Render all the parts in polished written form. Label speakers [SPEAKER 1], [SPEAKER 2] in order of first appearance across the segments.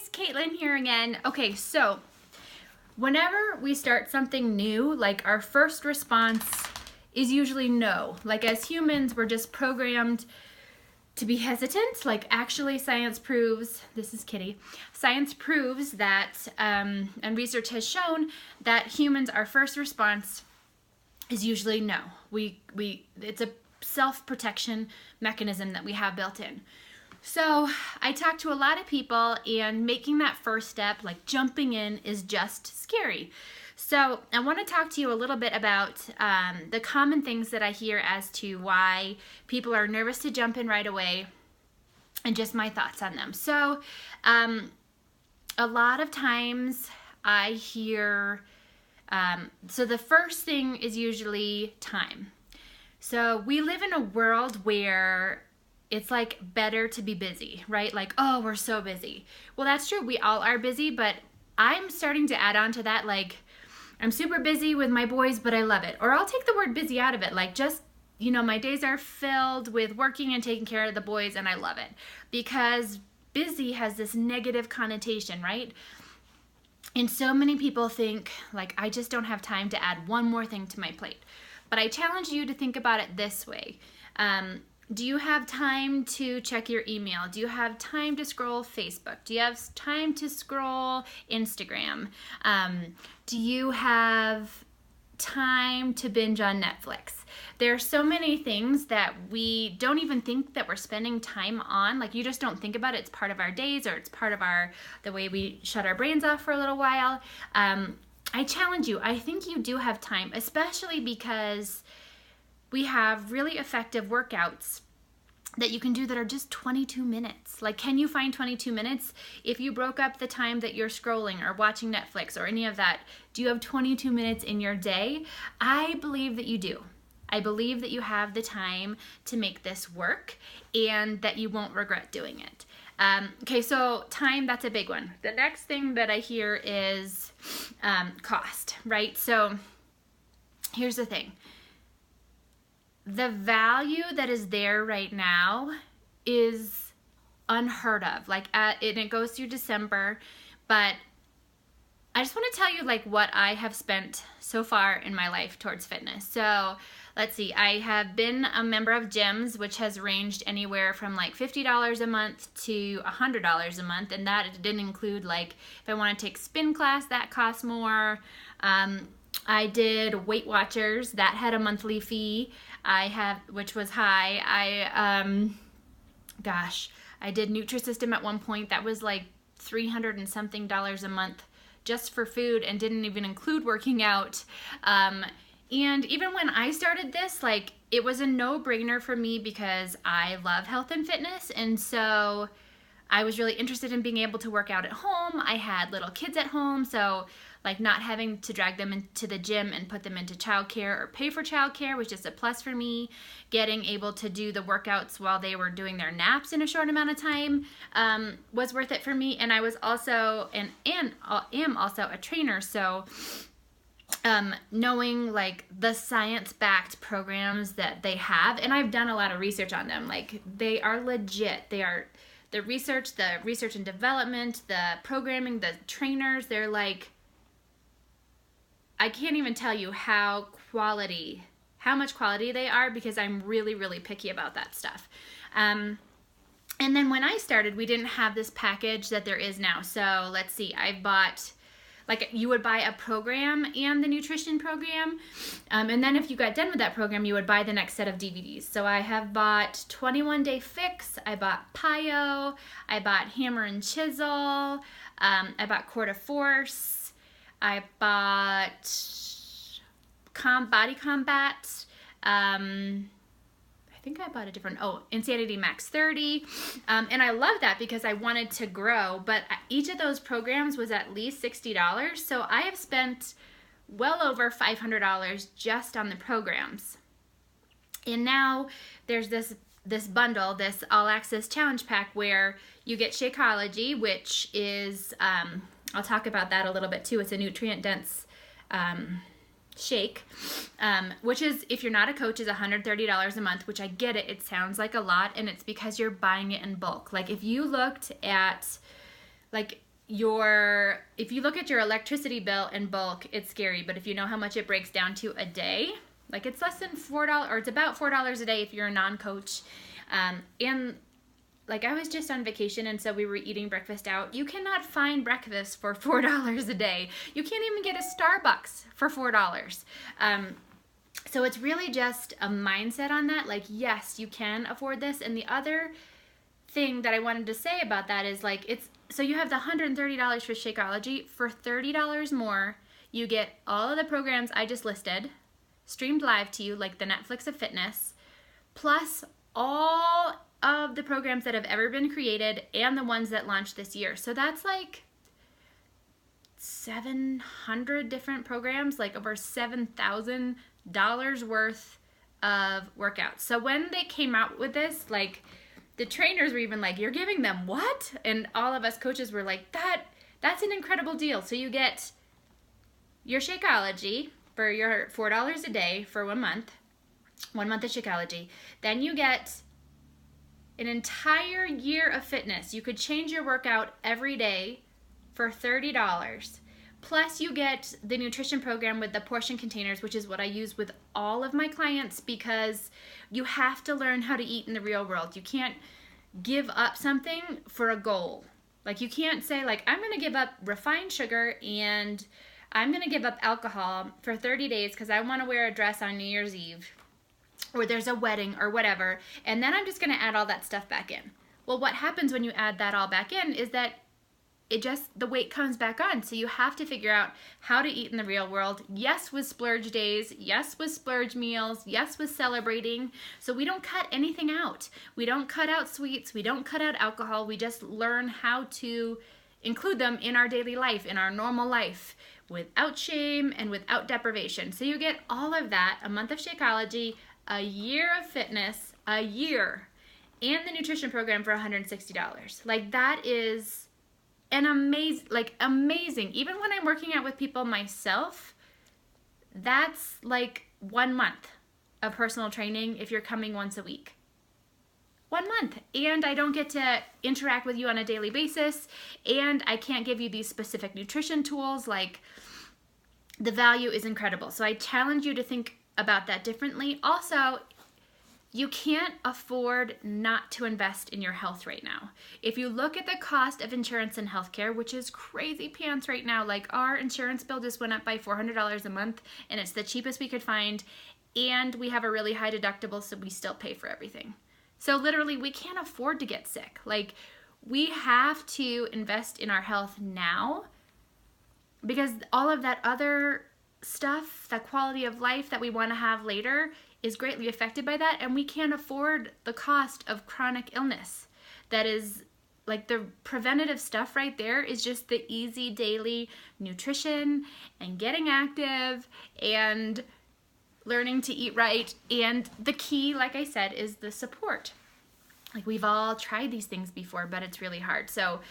[SPEAKER 1] guys, Caitlin here again. Okay, so whenever we start something new, like our first response is usually no. Like as humans, we're just programmed to be hesitant. Like actually science proves, this is Kitty, science proves that, and research has shown that humans, our first response is usually no. It's a self-protection mechanism that we have built in. So I talk to a lot of people, and making that first step, like jumping in, is just scary. So I want to talk to you a little bit about the common things that I hear as to why people are nervous to jump in right away, and just my thoughts on them. So a lot of times I hear, so the first thing is usually time. So we live in a world where it's like better to be busy, right? Like, oh, we're so busy. Well, that's true. We all are busy, but I'm starting to add on to that. Like, I'm super busy with my boys, but I love it. Or I'll take the word busy out of it. Like, just, my days are filled with working and taking care of the boys, and I love it. Because busy has this negative connotation, right? And so many people think, like, I just don't have time to add one more thing to my plate. But I challenge you to think about it this way. Do you have time to check your email? Do you have time to scroll Facebook? Do you have time to scroll Instagram? Do you have time to binge on Netflix? There are so many things that we don't even think that we're spending time on. Like, you just don't think about it. It's part of our days, or it's part of the way we shut our brains off for a little while. I challenge you. I think you do have time, especially because we have really effective workouts that you can do that are just 22 minutes. Like, can you find 22 minutes? If you broke up the time that you're scrolling or watching Netflix or any of that, do you have 22 minutes in your day? I believe that you do. I believe that you have the time to make this work and that you won't regret doing it. Okay, so time, that's a big one. The next thing that I hear is cost, right? So here's the thing. The value that is there right now is unheard of. Like, and it goes through December, but I just want to tell you, like, what I have spent so far in my life towards fitness. So let's see, I have been a member of gyms, which has ranged anywhere from like $50 a month to $100 a month, and that didn't include, like, if I want to take spin class, that costs more. I did Weight Watchers, that had a monthly fee. Which was high. I did Nutrisystem at one point. That was like $300 and something a month just for food, and didn't even include working out. And even when I started this, like, it was a no-brainer for me because I love health and fitness, and so I was really interested in being able to work out at home. I had little kids at home, so like not having to drag them into the gym and put them into childcare or pay for childcare was just a plus for me. Getting able to do the workouts while they were doing their naps in a short amount of time was worth it for me. And I was also, and am also a trainer, so knowing like the science-backed programs that they have, and I've done a lot of research on them, like they are legit. They are the research and development, the programming, the trainers, they're like, I can't even tell you how much quality they are, because I'm really, really picky about that stuff. And then when I started, we didn't have this package that there is now. So let's see, I bought, like, you would buy a program and the nutrition program. And then if you got done with that program, you would buy the next set of DVDs. So I have bought 21 Day Fix, I bought PiYo, I bought Hammer and Chisel, I bought Core to Force, I bought Body Combat, I think I bought a different, Insanity Max 30, and I love that because I wanted to grow, but each of those programs was at least $60, so I have spent well over $500 just on the programs. And now there's this bundle, this All Access Challenge Pack, where you get Shakeology, which is, I'll talk about that a little bit too. It's a nutrient-dense shake, which is, if you're not a coach, is $130 a month, which I get it. It sounds like a lot, and it's because you're buying it in bulk. Like, if you looked at, like, if you look at your electricity bill in bulk, it's scary, but if you know how much it breaks down to a day, like it's less than $4, or it's about $4 a day if you're a non-coach. And like I was just on vacation, and so we were eating breakfast out. You cannot find breakfast for $4 a day. You can't even get a Starbucks for $4. So it's really just a mindset on that. Like, yes, you can afford this. And the other thing that I wanted to say about that is like, so you have the $130 for Shakeology. For $30 more, you get all of the programs I just listed streamed live to you, like the Netflix of fitness, plus all of the programs that have ever been created and the ones that launched this year. So that's like 700 different programs, like over $7,000 worth of workouts. So when they came out with this, like the trainers were even like, you're giving them what? And all of us coaches were like, that's an incredible deal. So you get your Shakeology for your $4 a day for 1 month of Shakeology. Then you get an entire year of fitness. You could change your workout every day for $30. Plus you get the nutrition program with the portion containers, which is what I use with all of my clients, because you have to learn how to eat in the real world. You can't give up something for a goal. Like you can't say like, I'm going to give up refined sugar and I'm going to give up alcohol for 30 days because I want to wear a dress on New Year's Eve, or there's a wedding or whatever, and then I'm just going to add all that stuff back in. Well, what happens when you add that all back in is that the weight comes back on. So you have to figure out how to eat in the real world. Yes, with splurge days. Yes, with splurge meals. Yes, with celebrating. So we don't cut anything out. We don't cut out sweets. We don't cut out alcohol. We just learn how to include them in our daily life, in our normal life, without shame and without deprivation. So you get all of that, a month of Shakeology, a year of fitness, a year, and the nutrition program for $160. Like that is an amazing. Even when I'm working out with people myself, that's like 1 month of personal training if you're coming once a week. 1 month. And I don't get to interact with you on a daily basis, and I can't give you these specific nutrition tools. Like, the value is incredible. So I challenge you to think about that differently. Also, you can't afford not to invest in your health right now. If you look at the cost of insurance and healthcare, which is crazy pants right now, like our insurance bill just went up by $400 a month, and it's the cheapest we could find, and we have a really high deductible, so we still pay for everything. So literally, we can't afford to get sick. Like, we have to invest in our health now, because all of that other stuff, that quality of life that we want to have later, is greatly affected by that, and we can't afford the cost of chronic illness. That is, like, the preventative stuff right there is just the easy daily nutrition and getting active and learning to eat right. And the key, like I said, is the support. Like, we've all tried these things before, but it's really hard. So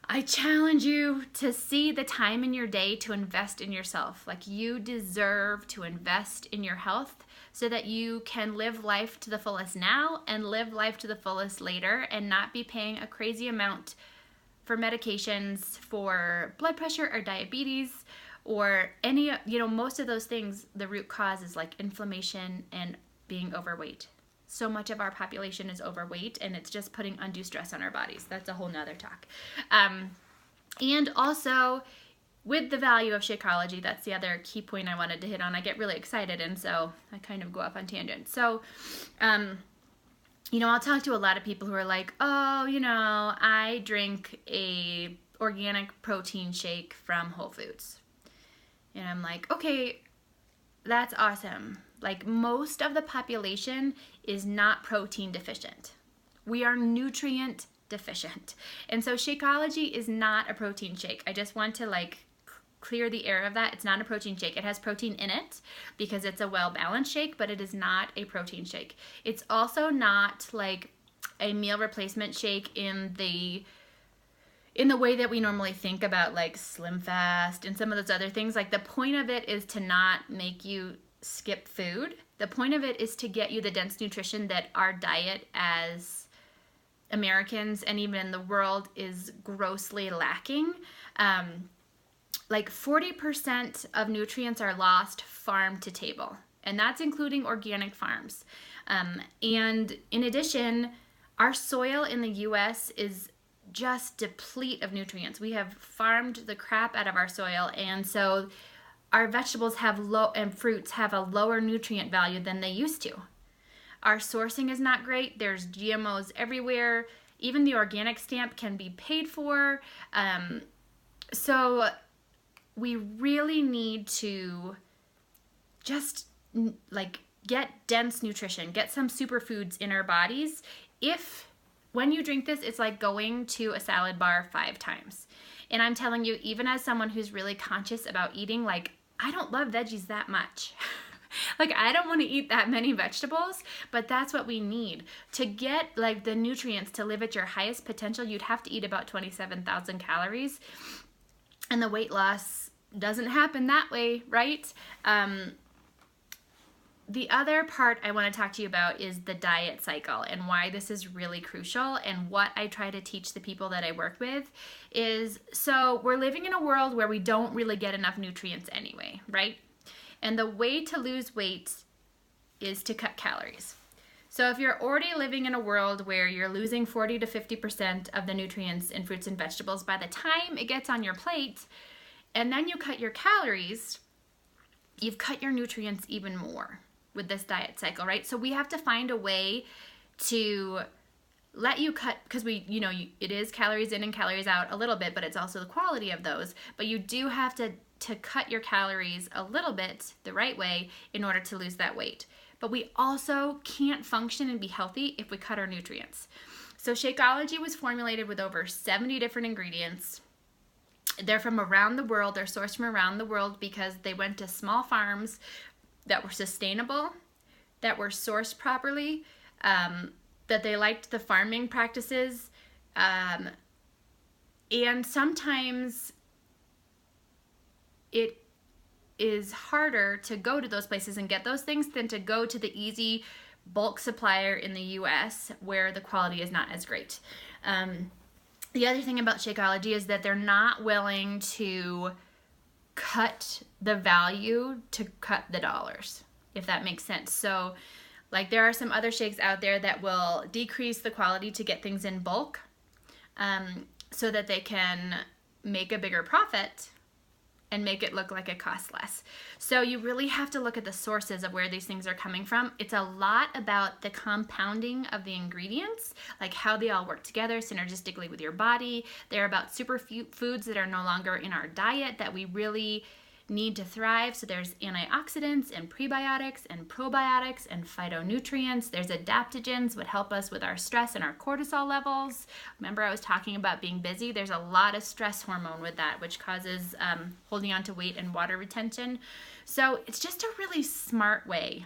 [SPEAKER 1] I challenge you to see the time in your day to invest in yourself. Like, you deserve to invest in your health so that you can live life to the fullest now and live life to the fullest later, and not be paying a crazy amount for medications for blood pressure or diabetes or any, most of those things. The root cause is like inflammation and being overweight. So much of our population is overweight, and it's just putting undue stress on our bodies. That's a whole nother talk. And also, with the value of Shakeology, that's the other key point I wanted to hit on. I get really excited, and so I kind of go off on tangents. So, I'll talk to a lot of people who are like, I drink a organic protein shake from Whole Foods. And I'm like, okay, that's awesome. Like, most of the population is not protein deficient. We are nutrient deficient. And so Shakeology is not a protein shake. I just want to clear the air of that. It's not a protein shake. It has protein in it because it's a well-balanced shake, but it is not a protein shake. It's also not like a meal replacement shake in the way that we normally think about, like Slim Fast and some of those other things. Like, the point of it is to not make you skip food. The point of it is to get you the dense nutrition that our diet as Americans and even the world is grossly lacking. Like 40% of nutrients are lost farm to table, and that's including organic farms. And in addition, our soil in the US is just deplete of nutrients. We have farmed the crap out of our soil, and so our vegetables have low and fruits have a lower nutrient value than they used to. Our sourcing is not great. There's GMOs everywhere. Even the organic stamp can be paid for. So we really need to just like get dense nutrition, get some superfoods in our bodies. If when you drink this, it's like going to a salad bar 5 times. And I'm telling you, even as someone who's really conscious about eating, like, I don't love veggies that much. Like, I don't want to eat that many vegetables, but that's what we need. To get, like, the nutrients to live at your highest potential, you'd have to eat about 27,000 calories. And the weight loss doesn't happen that way, right? The other part I want to talk to you about is the diet cycle and why this is really crucial, and what I try to teach the people that I work with is, so we're living in a world where we don't really get enough nutrients anyway, right? And the way to lose weight is to cut calories. So if you're already living in a world where you're losing 40 to 50% of the nutrients in fruits and vegetables, by the time it gets on your plate, and then you cut your calories, you've cut your nutrients even more with this diet cycle, right? So we have to find a way to let you cut, because it is calories in and calories out a little bit, but it's also the quality of those. But you do have to cut your calories a little bit the right way in order to lose that weight. But we also can't function and be healthy if we cut our nutrients. So Shakeology was formulated with over 70 different ingredients. They're from around the world. They're sourced from around the world because they went to small farms that were sustainable, that were sourced properly, that they liked the farming practices. And sometimes it is harder to go to those places and get those things than to go to the easy bulk supplier in the US where the quality is not as great. The other thing about Shakeology is that they're not willing to cut the value to cut the dollars, if that makes sense. So like there are some other shakes out there that will decrease the quality to get things in bulk, so that they can make a bigger profit and make it look like it costs less. So you really have to look at the sources of where these things are coming from. It's a lot about the compounding of the ingredients, like how they all work together synergistically with your body. They're about superfoods that are no longer in our diet that we really need to thrive. So there's antioxidants and prebiotics and probiotics and phytonutrients. There's adaptogens that help us with our stress and our cortisol levels. Remember I was talking about being busy? There's a lot of stress hormone with that, which causes holding on to weight and water retention. So it's just a really smart way,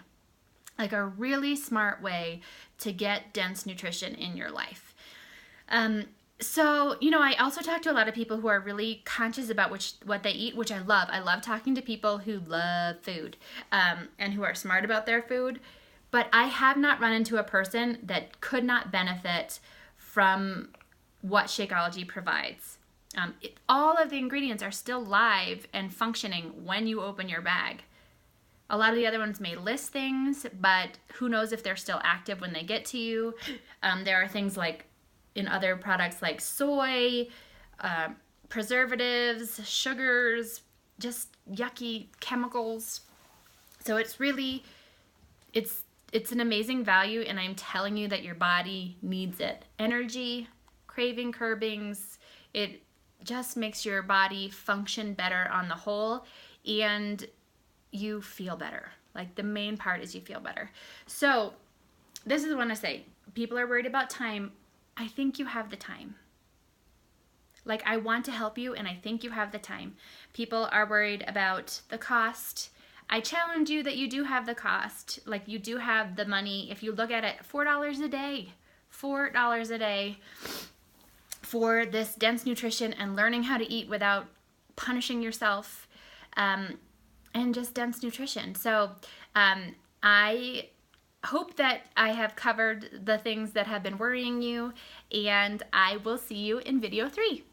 [SPEAKER 1] like a really smart way to get dense nutrition in your life. So, I also talk to a lot of people who are really conscious about what they eat, which I love. I love talking to people who love food, and who are smart about their food. But I have not run into a person that could not benefit from what Shakeology provides. All of the ingredients are still live and functioning when you open your bag. A lot of the other ones may list things, but who knows if they're still active when they get to you. There are things like in other products like soy, preservatives, sugars, just yucky chemicals. So it's really, it's an amazing value, and I'm telling you that your body needs it. Energy, craving curbings, it just makes your body function better on the whole, and you feel better. Like the main part is you feel better. So this is what I say. People are worried about time. I think you have the time. Like, I want to help you, and I think you have the time. People are worried about the cost. I challenge you that you do have the cost. Like, you do have the money. If you look at it, $4 a day. $4 a day for this dense nutrition and learning how to eat without punishing yourself, and just dense nutrition. So I hope that I have covered the things that have been worrying you, and I will see you in video 3.